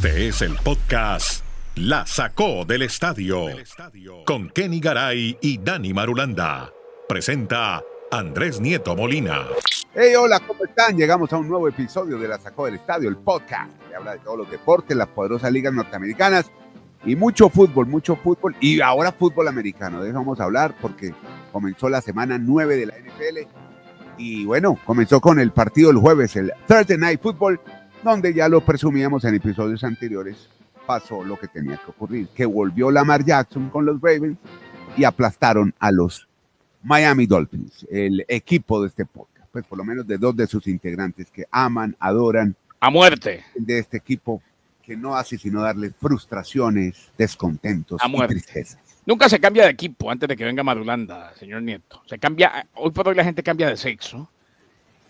Este es el podcast La Sacó del Estadio con Kenny Garay y Dani Marulanda. Presenta Andrés Nieto Molina. Hey, hola, ¿cómo están? Llegamos a un nuevo episodio de La Sacó del Estadio, el podcast que habla de todos los deportes, las poderosas ligas norteamericanas y mucho fútbol y ahora fútbol americano. De eso vamos a hablar porque comenzó la semana 9 de la NFL y bueno, comenzó con el partido el jueves, el Thursday Night Football, donde ya lo presumíamos en episodios anteriores. Pasó lo que tenía que ocurrir, que volvió Lamar Jackson con los Ravens y aplastaron a los Miami Dolphins, el equipo de este podcast, pues por lo menos de dos de sus integrantes que aman, adoran a muerte de este equipo que no hace sino darle frustraciones, descontentos a muerte. Y tristezas. Nunca se cambia de equipo antes de que venga Marulanda, señor Nieto. Se cambia, hoy por hoy la gente cambia de sexo,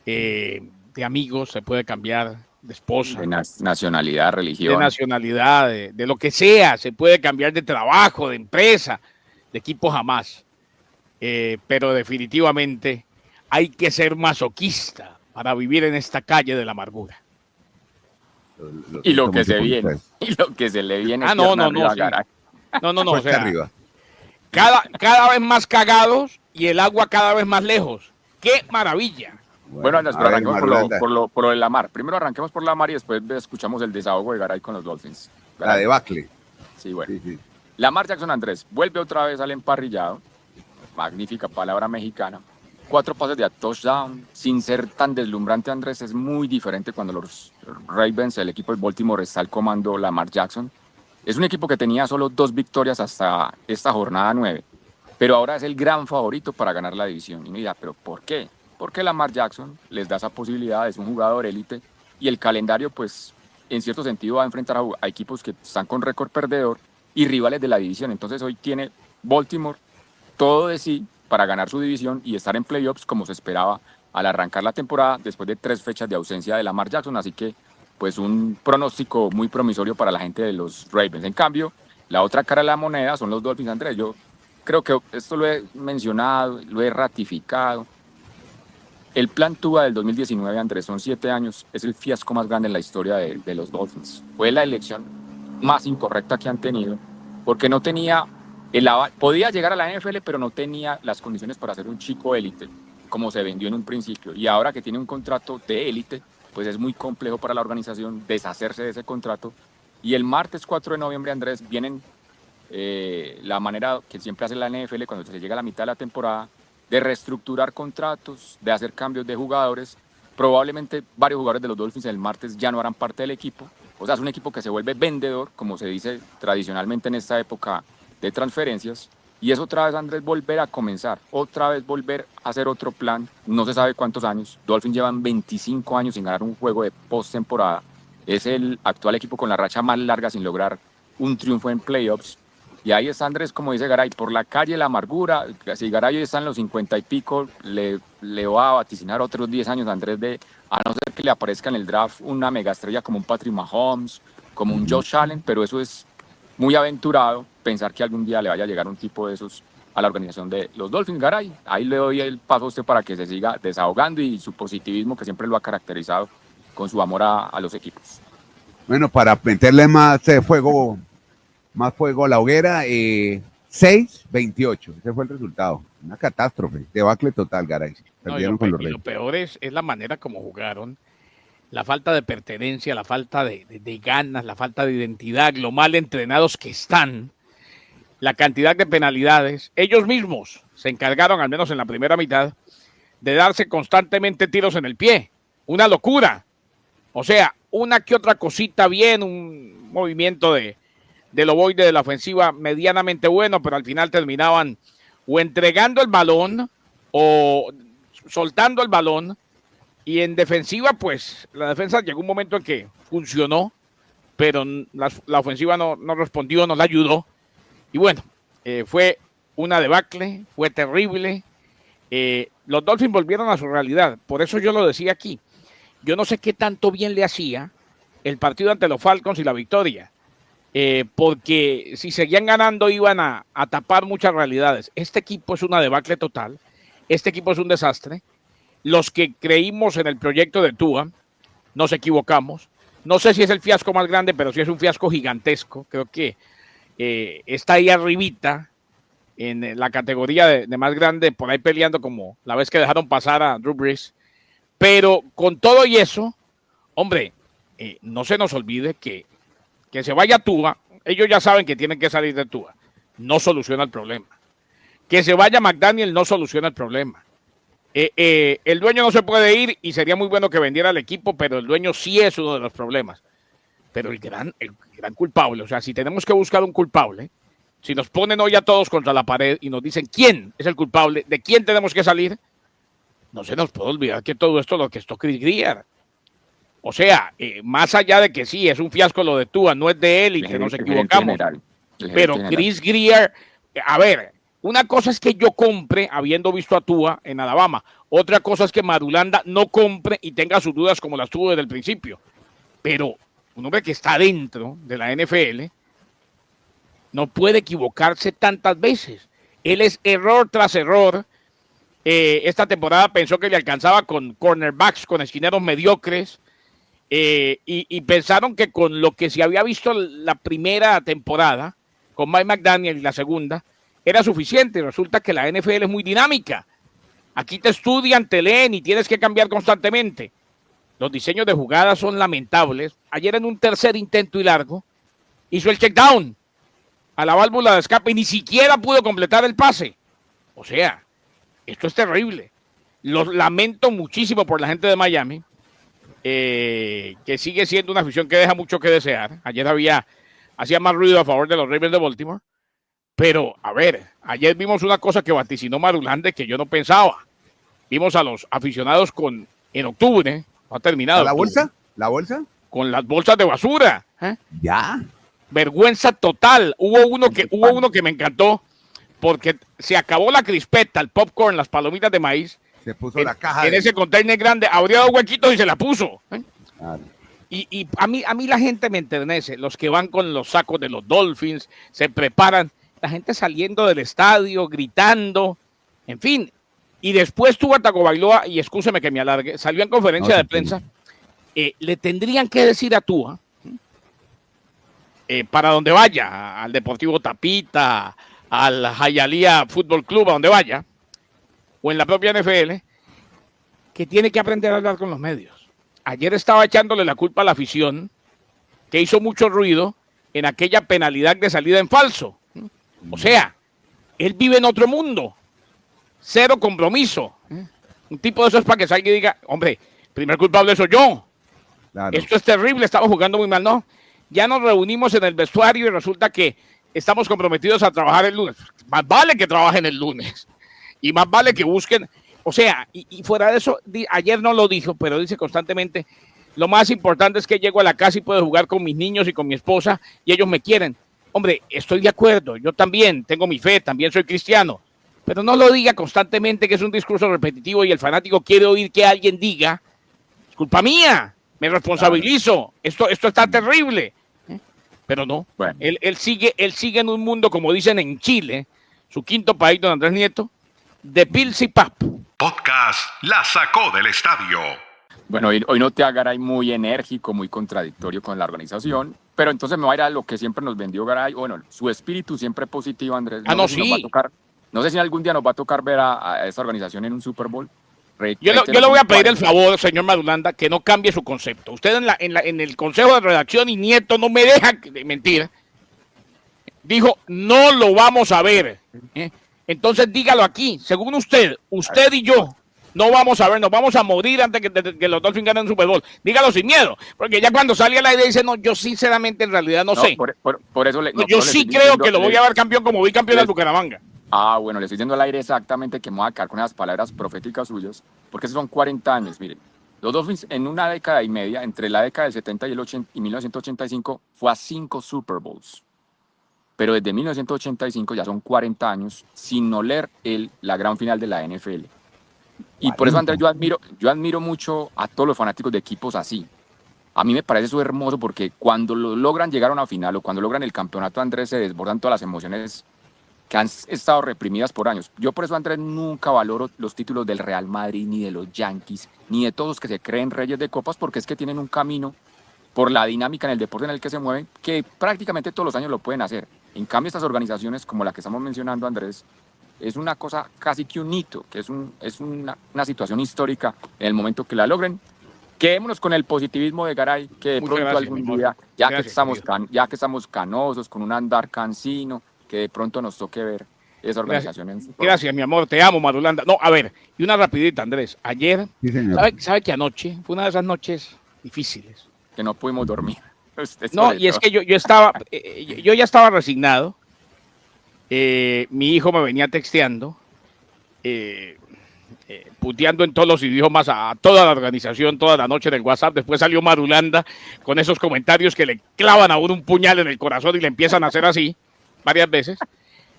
de amigos, se puede cambiar de esposa, de nacionalidad, religión, de nacionalidad, de lo que sea, se puede cambiar de trabajo, de empresa, de equipo jamás. Pero definitivamente hay que ser masoquista para vivir en esta calle de la amargura. Y lo que se viene, y lo que se le viene. No, o sea, arriba. Cada vez más cagados y el agua cada vez más lejos. ¡Qué maravilla! Bueno, Andrés, pero arranquemos por lo de Lamar. Primero arranquemos por Lamar y después escuchamos el desahogo de Garay con los Dolphins. La debacle. Sí, bueno. Sí. Lamar Jackson, Andrés, vuelve otra vez al emparrillado. Magnífica palabra mexicana. 4 pases de touchdown, sin ser tan deslumbrante, Andrés. Es muy diferente cuando los Ravens, el equipo de Baltimore, está al comando Lamar Jackson. Es un equipo que tenía solo 2 victorias hasta esta jornada 9, pero ahora es el gran favorito para ganar la división. Y me dirá, ¿pero por qué? Porque Lamar Jackson les da esa posibilidad, es un jugador élite, y el calendario, pues, en cierto sentido va a enfrentar a equipos que están con récord perdedor y rivales de la división. Entonces hoy tiene Baltimore todo de sí para ganar su división y estar en playoffs como se esperaba al arrancar la temporada después de 3 fechas de ausencia de Lamar Jackson. Así que, pues, un pronóstico muy promisorio para la gente de los Ravens. En cambio, la otra cara de la moneda son los Dolphins, Andrés. Yo creo que esto lo he mencionado, lo he ratificado. El plan Tua del 2019, Andrés, son 7 años, es el fiasco más grande en la historia de los Dolphins. Fue la elección más incorrecta que han tenido, porque no tenía podía llegar a la NFL, pero no tenía las condiciones para ser un chico élite, como se vendió en un principio. Y ahora que tiene un contrato de élite, pues es muy complejo para la organización deshacerse de ese contrato. Y el martes 4 de noviembre, Andrés, vienen la manera que siempre hace la NFL cuando se llega a la mitad de la temporada, de reestructurar contratos, de hacer cambios de jugadores. Probablemente varios jugadores de los Dolphins el martes ya no harán parte del equipo. O sea, es un equipo que se vuelve vendedor, como se dice tradicionalmente en esta época de transferencias. Y es otra vez, Andrés, volver a comenzar, otra vez volver a hacer otro plan. No se sabe cuántos años. Dolphins llevan 25 años sin ganar un juego de postemporada. Es el actual equipo con la racha más larga sin lograr un triunfo en playoffs. Y ahí está, Andrés, como dice Garay, por la calle la amargura. Si Garay hoy está en los 50 y pico, le va a vaticinar otros 10 años, Andrés, a no ser que le aparezca en el draft una megaestrella como un Patrick Mahomes, como un Josh Allen, pero eso es muy aventurado pensar que algún día le vaya a llegar un tipo de esos a la organización de los Dolphins. Garay, ahí le doy el paso a usted para que se siga desahogando y su positivismo que siempre lo ha caracterizado con su amor a los equipos. Bueno, para meterle más fuego a la hoguera, 6-28, ese fue el resultado. Una catástrofe, debacle total, Garay. Perdieron con los Reyes. Lo peor es la manera como jugaron, la falta de pertenencia, la falta de ganas, la falta de identidad, lo mal entrenados que están, la cantidad de penalidades. Ellos mismos se encargaron, al menos en la primera mitad, de darse constantemente tiros en el pie. Una locura. O sea, una que otra cosita bien, un movimiento del ovoide de la ofensiva medianamente bueno, pero al final terminaban o entregando el balón o soltando el balón. Y en defensiva, pues, la defensa llegó un momento en que funcionó, pero la ofensiva no respondió, no la ayudó. Y bueno, fue una debacle, fue terrible. Los Dolphins volvieron a su realidad. Por eso yo lo decía aquí. Yo no sé qué tanto bien le hacía el partido ante los Falcons y la victoria. Porque si seguían ganando iban a tapar muchas realidades. Este equipo es una debacle total. Este equipo es un desastre. Los que creímos en el proyecto de Tua nos equivocamos. No sé si es el fiasco más grande, pero sí es un fiasco gigantesco. Creo que está ahí arribita en la categoría de más grande, por ahí peleando como la vez que dejaron pasar a Drew Brees. Pero con todo y eso, hombre, no se nos olvide que se vaya Tua, ellos ya saben que tienen que salir de Tua, no soluciona el problema. Que se vaya McDaniel no soluciona el problema. El dueño no se puede ir y sería muy bueno que vendiera el equipo, pero el dueño sí es uno de los problemas. Pero el gran culpable, o sea, si tenemos que buscar un culpable, si nos ponen hoy a todos contra la pared y nos dicen quién es el culpable, de quién tenemos que salir, no se nos puede olvidar que todo esto lo que esto Chris Grier. O sea, más allá de que sí, es un fiasco lo de Tua, no es de él y que nos equivocamos. Pero Chris Grier, a ver, una cosa es que yo compre habiendo visto a Tua en Alabama. Otra cosa es que Marulanda no compre y tenga sus dudas como las tuvo desde el principio. Pero un hombre que está dentro de la NFL no puede equivocarse tantas veces. Él es error tras error. Esta temporada pensó que le alcanzaba con cornerbacks, con esquineros mediocres. Y pensaron que con lo que se había visto la primera temporada, con Mike McDaniel y la segunda, era suficiente. Resulta que la NFL es muy dinámica. Aquí te estudian, te leen y tienes que cambiar constantemente. Los diseños de jugadas son lamentables. Ayer en un tercer intento y largo, hizo el check down a la válvula de escape y ni siquiera pudo completar el pase. O sea, esto es terrible. Lo lamento muchísimo por la gente de Miami, que sigue siendo una afición que deja mucho que desear. Ayer hacía más ruido a favor de los Ravens de Baltimore. Pero, a ver, ayer vimos una cosa que vaticinó Marulande que yo no pensaba. Vimos a los aficionados en octubre, no ha terminado. ¿La bolsa? ¿La bolsa? Con las bolsas de basura. Ya. Vergüenza total. Hubo uno que me encantó porque se acabó la crispeta, el popcorn, las palomitas de maíz. Se puso la caja. En ese container grande, abrió dos huequitos y se la puso. Claro. Y a mí la gente me enternece. Los que van con los sacos de los Dolphins, se preparan. La gente saliendo del estadio, gritando. En fin. Y después Tua Tagovailoa, y excúseme que me alargue, salió en conferencia de prensa. Le tendrían que decir a Tua, para donde vaya, al Deportivo Tapita, al Hialeah Fútbol Club, a donde vaya, o en la propia NFL, que tiene que aprender a hablar con los medios. Ayer estaba echándole la culpa a la afición, que hizo mucho ruido en aquella penalidad de salida en falso. O sea, él vive en otro mundo, cero compromiso. Un tipo de esos para que salga y diga, hombre, primer culpable soy yo. Claro. Esto es terrible, estamos jugando muy mal. No, ya nos reunimos en el vestuario y resulta que estamos comprometidos a trabajar el lunes. Más vale que trabajen el lunes y más vale que busquen. O sea, y fuera de eso, ayer no lo dijo, pero dice constantemente, lo más importante es que llego a la casa y puedo jugar con mis niños y con mi esposa y ellos me quieren. Hombre, estoy de acuerdo, yo también tengo mi fe, también soy cristiano, pero no lo diga constantemente que es un discurso repetitivo y el fanático quiere oír que alguien diga, es culpa mía, me responsabilizo, esto está terrible. Pero no, bueno. él sigue en un mundo, como dicen en Chile, su quinto país, don Andrés Nieto, de Pils y Pap. Podcast La Sacó del Estadio. Bueno, hoy no te Garay muy enérgico, muy contradictorio con la organización, pero entonces me va a ir a lo que siempre nos vendió Garay. Bueno, su espíritu siempre positivo, Andrés. No sé si nos va a tocar, no sé si algún día nos va a tocar ver a esa organización en un Super Bowl. Yo le voy a pedir el favor, señor Marulanda, que no cambie su concepto. Usted en el consejo de redacción y Nieto no me deja de mentir. Dijo, no lo vamos a ver. Entonces dígalo aquí. Según usted y yo, no vamos a ver, nos vamos a morir antes que los Dolphins ganen el Super Bowl. Dígalo sin miedo, porque ya cuando sale a la idea dice, no, yo sinceramente en realidad no sé. Por eso yo sí creo que lo voy a ver campeón como bicampeón del Bucaramanga. Bueno, le estoy diciendo al aire exactamente que me voy a quedar con esas palabras proféticas suyas, porque esos son 40 años, miren. Los Dolphins en una década y media, entre la década del 70 y el 80 y 1985, fue a 5 Super Bowls. Pero desde 1985 ya son 40 años sin oler la gran final de la NFL. Y por eso, Andrés, yo admiro mucho a todos los fanáticos de equipos así. A mí me parece eso hermoso porque cuando logran llegar a una final o cuando logran el campeonato, Andrés, se desbordan todas las emociones que han estado reprimidas por años. Yo por eso, Andrés, nunca valoro los títulos del Real Madrid, ni de los Yankees, ni de todos los que se creen reyes de copas, porque es que tienen un camino por la dinámica en el deporte en el que se mueven, que prácticamente todos los años lo pueden hacer. En cambio, estas organizaciones, como la que estamos mencionando, Andrés, es una cosa casi que un hito, que es una situación histórica en el momento que la logren. Quedémonos con el positivismo de Garay, que de pronto algún día, ya que estamos canosos, con un andar cansino, que de pronto nos toque ver esa organización. Gracias, mi amor, te amo, Marulanda. No, a ver, y una rapidita, Andrés. Ayer, Sí, ¿sabe que anoche fue una de esas noches difíciles? Que no pudimos dormir. No, y es que yo ya estaba resignado. Mi hijo me venía texteando, puteando en todos los idiomas a toda la organización, toda la noche en el WhatsApp. Después salió Marulanda con esos comentarios que le clavan a uno un puñal en el corazón y le empiezan a hacer así varias veces.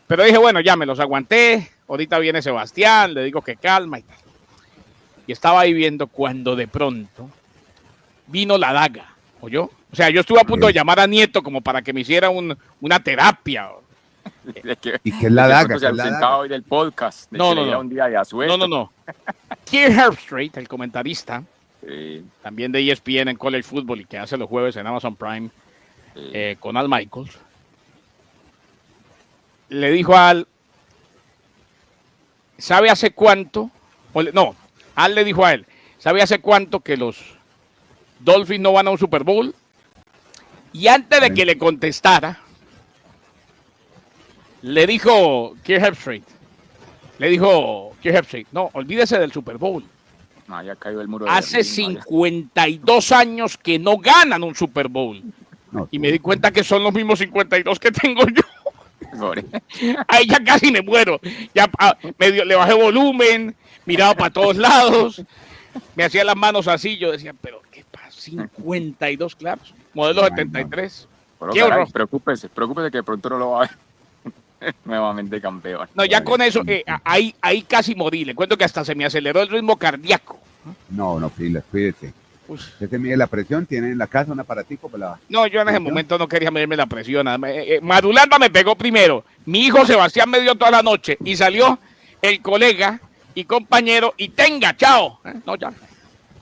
Pero dije, bueno, ya me los aguanté. Ahorita viene Sebastián, le digo que calma y tal. Y estaba ahí viendo cuando de pronto vino la daga, ¿oyó? O sea, yo estuve a punto de llamar a Nieto como para que me hiciera una terapia. ¿Y qué es la daga? Se ausentaba hoy del podcast. No. Un día de asueto. No. Keir Herbstreit, el comentarista, también de ESPN en College Football y que hace los jueves en Amazon Prime, con Al Michaels, le dijo a Al, ¿sabe hace cuánto? Al le dijo a él, ¿sabe hace cuánto que los Dolphins no van a un Super Bowl? Y antes de que le contestara, le dijo Keir Herbstreit, no, olvídese del Super Bowl. Ya cayó el muro. Hace 52 años que no ganan un Super Bowl. Y me di cuenta que son los mismos 52 que tengo yo. Ahí ya casi me muero. Ya medio le bajé volumen, miraba para todos lados, me hacía las manos así. Yo decía, pero ¿qué pasa? 52, claro. Modelo 73. Qué horror. Preocúpese que de pronto no lo va a ver nuevamente campeón. No, ya con eso, ahí casi morí. Le cuento que hasta se me aceleró el ritmo cardíaco. No, cuídese. ¿Usted se mide la presión? ¿Tiene en la casa un aparatico para la... No, yo en ese momento no quería medirme la presión. Marulanda me pegó primero. Mi hijo Sebastián me dio toda la noche. Y salió el colega y compañero y tenga, chao. No, ya.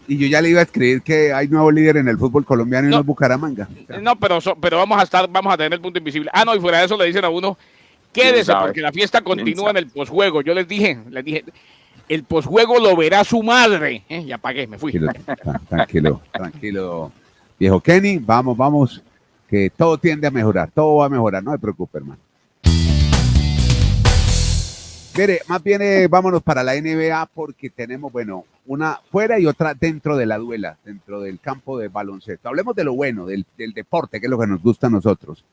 Y yo ya le iba a escribir que hay nuevo líder en el fútbol colombiano y no es Bucaramanga. No, pero vamos a tener el punto invisible. No, y fuera de eso le dicen a uno, quédese porque la fiesta continúa en el posjuego. Yo les dije, el posjuego lo verá su madre. Y apagué, me fui. Tranquilo, viejo Kenny, vamos, que todo tiende a mejorar, todo va a mejorar, no se preocupe, hermano. Mire, más bien vámonos para la NBA porque tenemos, una fuera y otra dentro de la duela, dentro del campo de baloncesto. Hablemos de lo bueno, del deporte, que es lo que nos gusta a nosotros.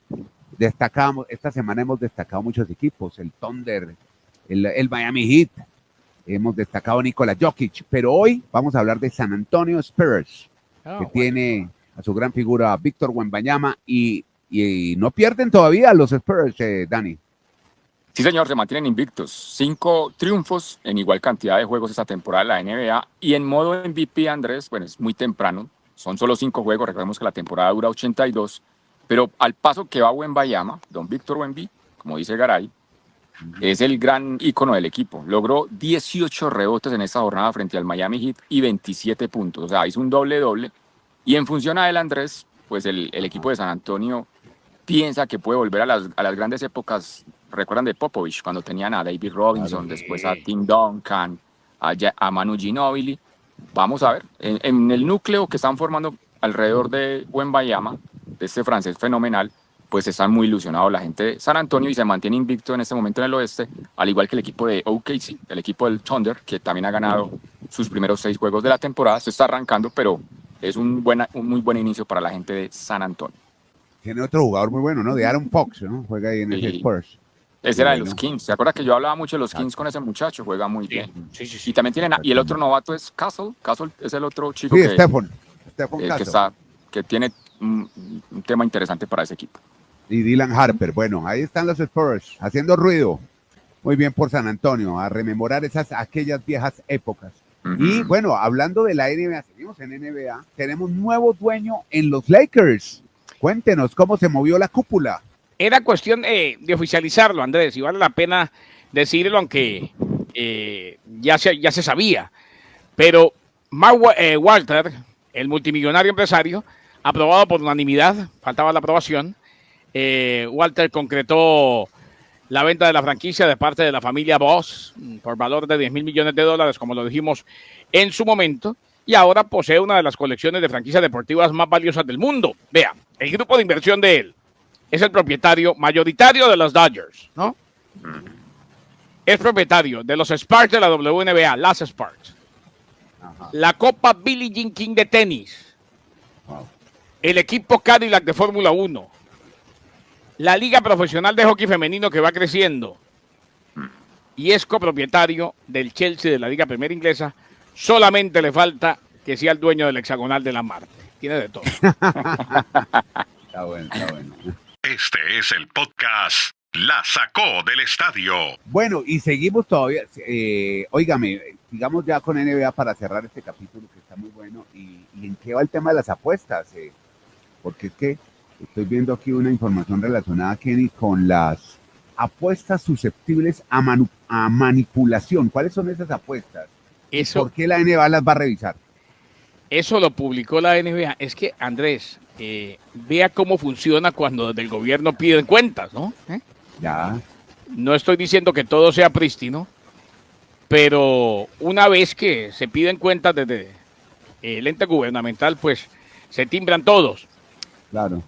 Esta semana hemos destacado muchos equipos, el Thunder, el Miami Heat, hemos destacado a Nikola Jokic, pero hoy vamos a hablar de San Antonio Spurs, que tiene a su gran figura Víctor Wembanyama y no pierden todavía los Spurs, Dani. Sí, señor, se mantienen invictos. 5 triunfos en igual cantidad de juegos esta temporada de la NBA. Y en modo MVP, Andrés, es muy temprano. Son solo 5 juegos. Recordemos que la temporada dura 82. Pero al paso que va Wembanyama, don Víctor Wemby, como dice Garay, es el gran ícono del equipo. Logró 18 rebotes en esta jornada frente al Miami Heat y 27 puntos. O sea, hizo un doble-doble. Y en función a él, Andrés, pues el equipo de San Antonio piensa que puede volver a las grandes épocas. Recuerdan de Popovich, cuando tenían a David Robinson, después a Tim Duncan, a Manu Ginobili. Vamos a ver, en el núcleo que están formando alrededor de Wembanyama, de este francés fenomenal, pues están muy ilusionados la gente de San Antonio y se mantiene invicto en este momento en el oeste, al igual que el equipo de OKC, el equipo del Thunder, que también ha ganado sus primeros 6 juegos de la temporada. Se está arrancando, pero es un muy buen inicio para la gente de San Antonio. Tiene otro jugador muy bueno, ¿no? De Aaron Fox, ¿no? Juega ahí en el Spurs. Ese era de los Kings. ¿Se acuerda que yo hablaba mucho de los Kings con ese muchacho? Juega muy bien. Sí. Y también tienen, y el otro novato es Castle. Castle es el otro chico Stephen Castle. Que tiene un tema interesante para ese equipo. Y Dylan Harper. Bueno, ahí están los Spurs haciendo ruido. Muy bien por San Antonio, a rememorar aquellas viejas épocas. Y bueno, hablando de la NBA, seguimos en NBA, tenemos nuevo dueño en los Lakers. Cuéntenos cómo se movió la cúpula. Era cuestión de oficializarlo, Andrés, y vale la pena decirlo, aunque ya se sabía. Pero Mark Walter, el multimillonario empresario, aprobado por unanimidad, faltaba la aprobación. Walter concretó la venta de la franquicia de parte de la familia Voss por valor de $10 mil millones, como lo dijimos en su momento, y ahora posee una de las colecciones de franquicias deportivas más valiosas del mundo. Vea, el grupo de inversión de él es el propietario mayoritario de los Dodgers, ¿no? Es propietario de los Sparks de la WNBA, las Sparks. Ajá. La Copa Billie Jean King de tenis. Wow. El equipo Cadillac de Fórmula 1. La Liga Profesional de Hockey Femenino que va creciendo. Y es copropietario del Chelsea de la Liga Premier Inglesa. Solamente le falta que sea el dueño del hexagonal de la Marte. Tiene de todo. Está bueno, está bueno. Este es el podcast La Sacó del Estadio. Bueno, y seguimos todavía. Óigame, sigamos ya con NBA para cerrar este capítulo que está muy bueno. ¿Y en qué va el tema de las apuestas? Porque es que estoy viendo aquí una información relacionada, Kenny, con las apuestas susceptibles a manipulación. ¿Cuáles son esas apuestas? ¿Por qué la NBA las va a revisar? Eso lo publicó la NBA. Es que, Andrés, vea cómo funciona cuando desde el gobierno piden cuentas, ¿no? Ya. No estoy diciendo que todo sea prístino, pero una vez que se piden cuentas desde el ente gubernamental, pues se timbran todos. Claro.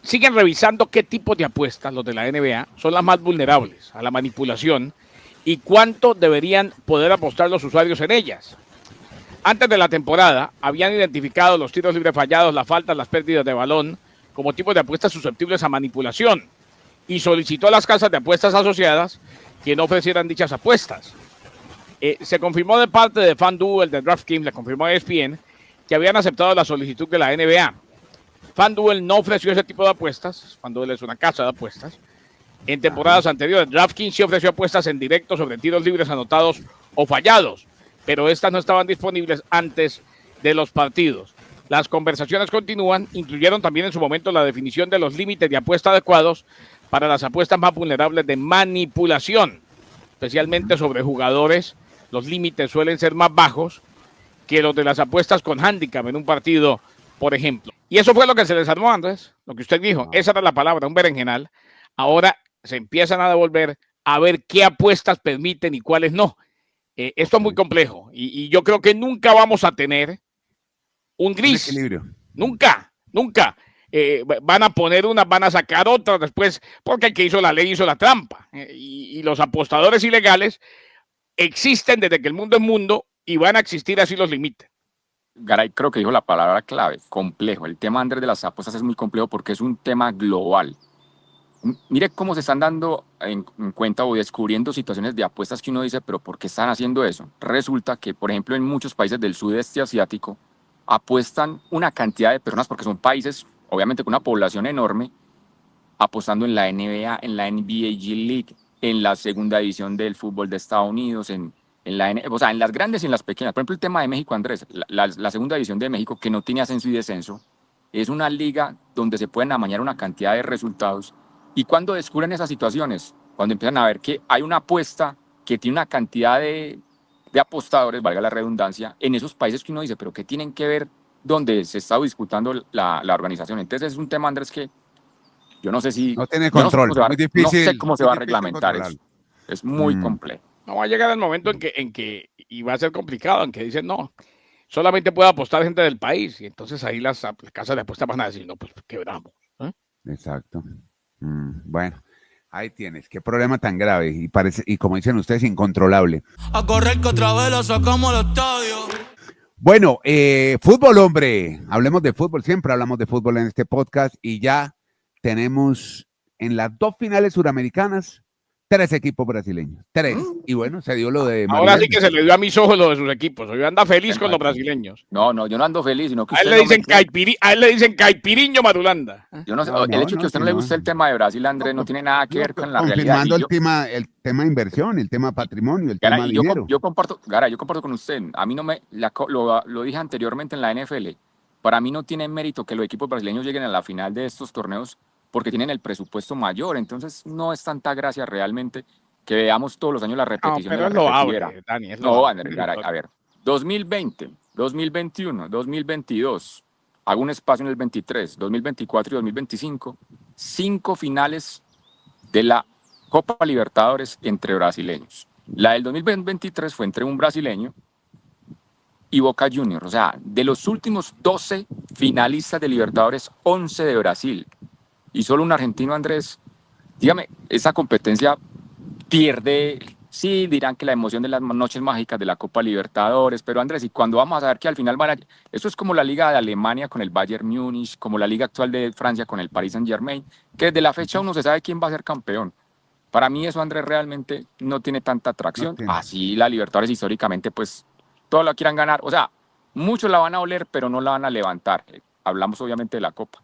Siguen revisando qué tipo de apuestas, los de la NBA, son las más vulnerables a la manipulación y cuánto deberían poder apostar los usuarios en ellas. Antes de la temporada, habían identificado los tiros libres fallados, las faltas, las pérdidas de balón como tipos de apuestas susceptibles a manipulación y solicitó a las casas de apuestas asociadas que no ofrecieran dichas apuestas. Se confirmó de parte de FanDuel, de DraftKings, le confirmó a ESPN que habían aceptado la solicitud de la NBA. FanDuel no ofreció ese tipo de apuestas. FanDuel es una casa de apuestas. En temporadas anteriores, DraftKings sí ofreció apuestas en directo sobre tiros libres anotados o fallados, pero estas no estaban disponibles antes de los partidos. Las conversaciones continúan, incluyeron también en su momento la definición de los límites de apuesta adecuados para las apuestas más vulnerables de manipulación, especialmente sobre jugadores. Los límites suelen ser más bajos que los de las apuestas con handicap en un partido, por ejemplo. Y eso fue lo que se les armó, Andrés, lo que usted dijo. Esa era la palabra, un berenjenal. Ahora se empiezan a devolver a ver qué apuestas permiten y cuáles no. Esto es muy complejo y yo creo que nunca vamos a tener un gris. Nunca. Van a poner unas, van a sacar otras después, porque el que hizo la ley hizo la trampa. Y los apostadores ilegales existen desde que el mundo es mundo y van a existir así los límites. Garay creo que dijo la palabra clave, complejo. El tema, Andrés, de las apuestas es muy complejo porque es un tema global. Mire cómo se están dando en cuenta o descubriendo situaciones de apuestas que uno dice, pero ¿por qué están haciendo eso? Resulta que, por ejemplo, en muchos países del sudeste asiático apuestan una cantidad de personas, porque son países, obviamente, con una población enorme, apostando en la NBA, en la NBA G League, en la segunda división del fútbol de Estados Unidos, en las grandes y en las pequeñas. Por ejemplo, el tema de México, Andrés, la segunda división de México, que no tiene ascenso y descenso, es una liga donde se pueden amañar una cantidad de resultados. Y cuando descubren esas situaciones, cuando empiezan a ver que hay una apuesta que tiene una cantidad de apostadores, valga la redundancia, en esos países que uno dice, pero ¿qué tienen que ver donde se está disputando la organización? Entonces es un tema, Andrés, que yo no sé si... No tiene control, muy difícil. No sé cómo se va a reglamentar eso. Es muy complejo. No va a llegar el momento en que, y va a ser complicado, en que dicen, no, solamente puede apostar gente del país. Y entonces ahí las casas de apuestas van a decir, no, pues quebramos. Exacto. Bueno, ahí tienes, qué problema tan grave y como dicen ustedes, incontrolable. A correr que otra vez lo sacamos al estadio. Bueno, fútbol, hombre, hablemos de fútbol, siempre hablamos de fútbol en este podcast y ya tenemos en las 2 finales suramericanas 3 equipos brasileños, 3. Y bueno, se dio lo de Ahora Mariel. Sí que se le dio a mis ojos lo de sus equipos. Yo anda feliz con los brasileños. No, yo no ando feliz, sino que a él le dicen caipiriño Marulanda. Yo no sé, el hecho de que a usted no le guste el tema de Brasil, Andrés, no tiene nada que ver con la realidad. Confirmando el tema de inversión, el tema patrimonio, el tema dinero. Yo comparto con usted. A mí no me, lo dije anteriormente en la NFL, para mí no tiene mérito que los equipos brasileños lleguen a la final de estos torneos porque tienen el presupuesto mayor, entonces no es tanta gracia realmente que veamos todos los años la repetición. No, pero es loable, Dani. No, Andrés, a ver, 2020, 2021, 2022, hago un espacio en el 23, 2024 y 2025, 5 finales de la Copa Libertadores entre brasileños. La del 2023 fue entre un brasileño y Boca Juniors. O sea, de los últimos 12 finalistas de Libertadores, 11 de Brasil. Y solo un argentino, Andrés. Dígame, esa competencia pierde. Sí, dirán que la emoción de las noches mágicas de la Copa Libertadores, pero Andrés, y cuando vamos a ver que al final van a... Eso es como la Liga de Alemania con el Bayern Múnich, como la Liga actual de Francia con el Paris Saint-Germain, que desde la fecha uno se sabe quién va a ser campeón. Para mí eso, Andrés, realmente no tiene tanta atracción. Así la Libertadores históricamente, pues, todos la quieran ganar. O sea, muchos la van a oler, pero no la van a levantar. Hablamos obviamente de la Copa.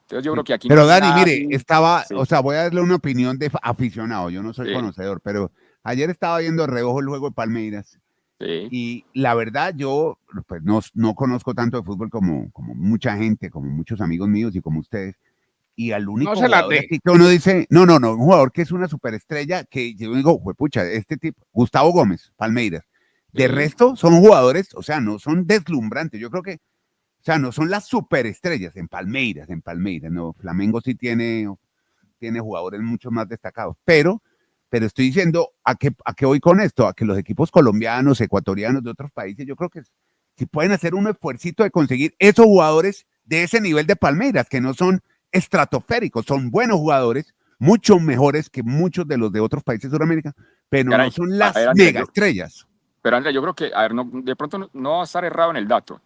Entonces yo creo que aquí... Pero no Dani, nada, mire, estaba, sí. o sea, voy a darle una opinión de aficionado, yo no soy conocedor, pero ayer estaba viendo de reojo el juego de Palmeiras y la verdad yo pues no conozco tanto de fútbol como mucha gente, como muchos amigos míos y como ustedes, y al único jugador aquí que uno dice, no, un jugador que es una superestrella, que yo digo, pucha, este tipo, Gustavo Gómez, Palmeiras, de resto son jugadores, o sea, no son deslumbrantes, yo creo que, o sea, no son las superestrellas en Palmeiras, no, Flamengo sí tiene jugadores mucho más destacados, pero estoy diciendo, ¿a qué voy con esto? A que los equipos colombianos, ecuatorianos de otros países, yo creo que si pueden hacer un esfuercito de conseguir esos jugadores de ese nivel de Palmeiras, que no son estratosféricos, son buenos jugadores, mucho mejores que muchos de los de otros países de Sudamérica, pero no son las mega estrellas. Pero Andrés, yo creo que, a ver, de pronto no va a estar errado en el dato,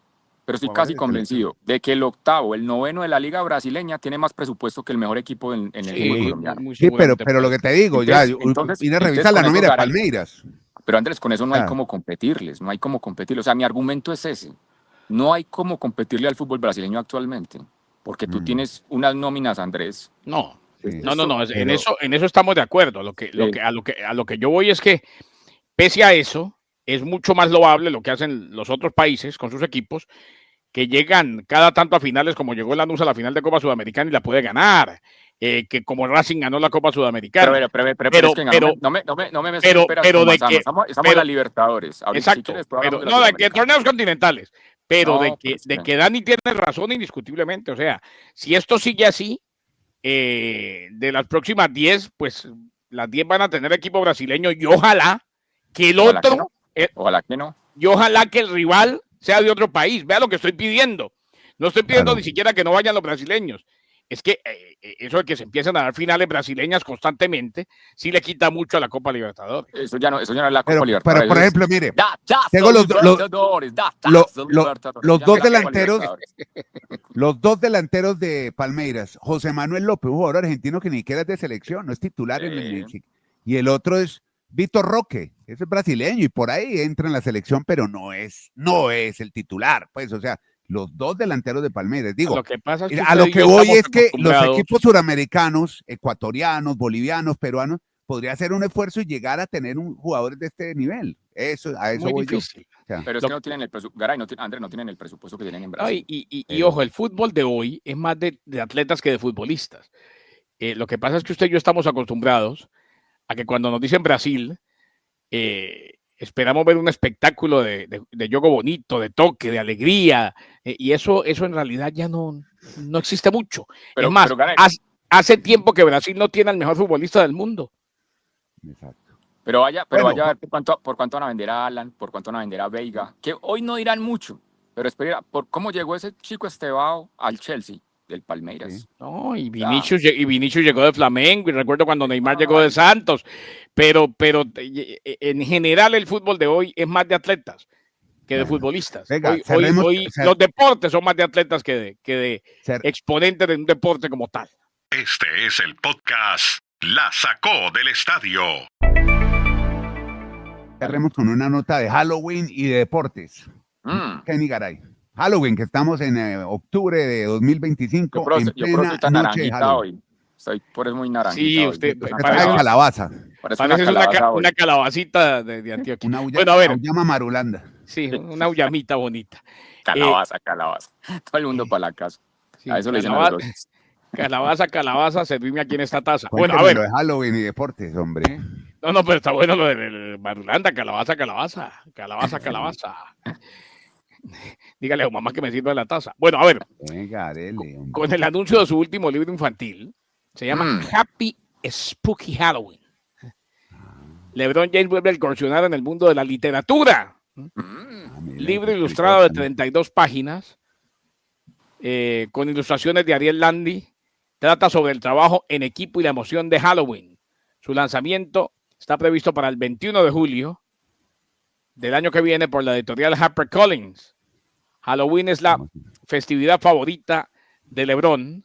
pero estoy casi convencido de que el octavo, el noveno de la Liga Brasileña tiene más presupuesto que el mejor equipo en el fútbol colombiano. Sí, pero lo que te digo, vine a revisar la nómina de Palmeiras. Pero Andrés, con eso no hay cómo competirles, no hay cómo competirles. O sea, mi argumento es ese. No hay cómo competirle al fútbol brasileño actualmente, porque tú tienes unas nóminas, Andrés. No. En eso estamos de acuerdo. A lo que yo voy es que, pese a eso, es mucho más loable lo que hacen los otros países con sus equipos, que llegan cada tanto a finales, como llegó el Lanús a la final de Copa Sudamericana y la puede ganar, que como Racing ganó la Copa Sudamericana. Pero no me de que estamos en la Libertadores. Exacto, pero no, de que torneos continentales, pero de que Dani tiene razón indiscutiblemente. O sea, si esto sigue así, de las próximas 10, pues las 10 van a tener equipo brasileño y ojalá que el otro... Ojalá que no. Y ojalá que el rival sea de otro país. Vea lo que estoy pidiendo. No estoy pidiendo ni siquiera que no vayan los brasileños. Es que eso de que se empiecen a dar finales brasileñas constantemente sí le quita mucho a la Copa Libertadores. Eso ya no es la Copa Libertadores. Pero por ejemplo, mire, tengo los dos delanteros de Palmeiras. José Manuel López, un jugador argentino que ni siquiera es de selección, no es titular en el... Y el otro es Vitor Roque, ese es brasileño y por ahí entra en la selección, pero no es el titular, pues, o sea, los dos delanteros de Palmeiras. Digo, lo que pasa es que a lo que voy es que los equipos suramericanos, ecuatorianos, bolivianos, peruanos, podría hacer un esfuerzo y llegar a tener jugadores de este nivel. A eso voy yo. O sea, pero es que no tienen el presupuesto, Garay, Andrés, no tienen el presupuesto que tienen en Brasil. Y ojo, el fútbol de hoy es más de atletas que de futbolistas. Lo que pasa es que usted y yo estamos acostumbrados a que cuando nos dicen Brasil, esperamos ver un espectáculo de juego bonito, de toque, de alegría, y eso en realidad ya no existe mucho. Es más, hace tiempo que Brasil no tiene al mejor futbolista del mundo. Exacto. Pero vaya a ver por cuánto van a vender a Alan, por cuánto van a vender a Veiga, que hoy no dirán mucho, pero espera, por cómo llegó ese chico Estevao al Chelsea del Palmeiras. Sí. No, y Vinicius llegó de Flamengo, y recuerdo cuando Neymar llegó de Santos, pero en general el fútbol de hoy es más de atletas que de futbolistas. Hoy los deportes son más de atletas que de exponentes de un deporte como tal. Este es el podcast La Sacó del Estadio. Cerremos con una nota de Halloween y de deportes. Kenny Garay. Halloween, que estamos en octubre de 2025. Yo estoy tan naranjita hoy. Por eso muy naranjita. Sí, usted parece calabaza. Parece una calabacita de Antioquia. Bueno, a ver. Llama Marulanda. Sí, una ullamita bonita. Calabaza. Todo el mundo para la casa. Sí, a eso le dicen a los dos. Calabaza, servirme aquí en esta taza. Bueno, a ver. Lo de Halloween y deportes, hombre. No, pero está bueno lo de Marulanda. Calabaza. Dígale a su mamá que me sirva la taza. Bueno, a ver. Venga, dele, con el anuncio de su último libro infantil, se llama Happy Spooky Halloween. LeBron James vuelve a incursionar en el mundo de la literatura. Libro ilustrado de 32 páginas, con ilustraciones de Ariel Landi. Trata sobre el trabajo en equipo y la emoción de Halloween. Su lanzamiento está previsto para el 21 de julio del año que viene por la editorial HarperCollins. Halloween es la festividad favorita de LeBron,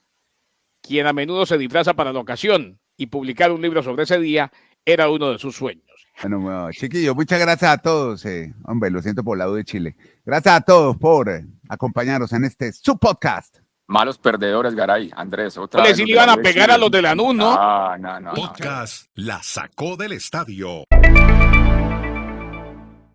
quien a menudo se disfraza para la ocasión, y publicar un libro sobre ese día era uno de sus sueños. Bueno, chiquillos, muchas gracias a todos. Hombre, lo siento por el lado de Chile. Gracias a todos por acompañarnos en este su podcast. Malos perdedores, Garay. Andrés, otra vez. Sí le iban a pegar a los de la NUS, ¿no? No. Podcast La Sacó del Estadio.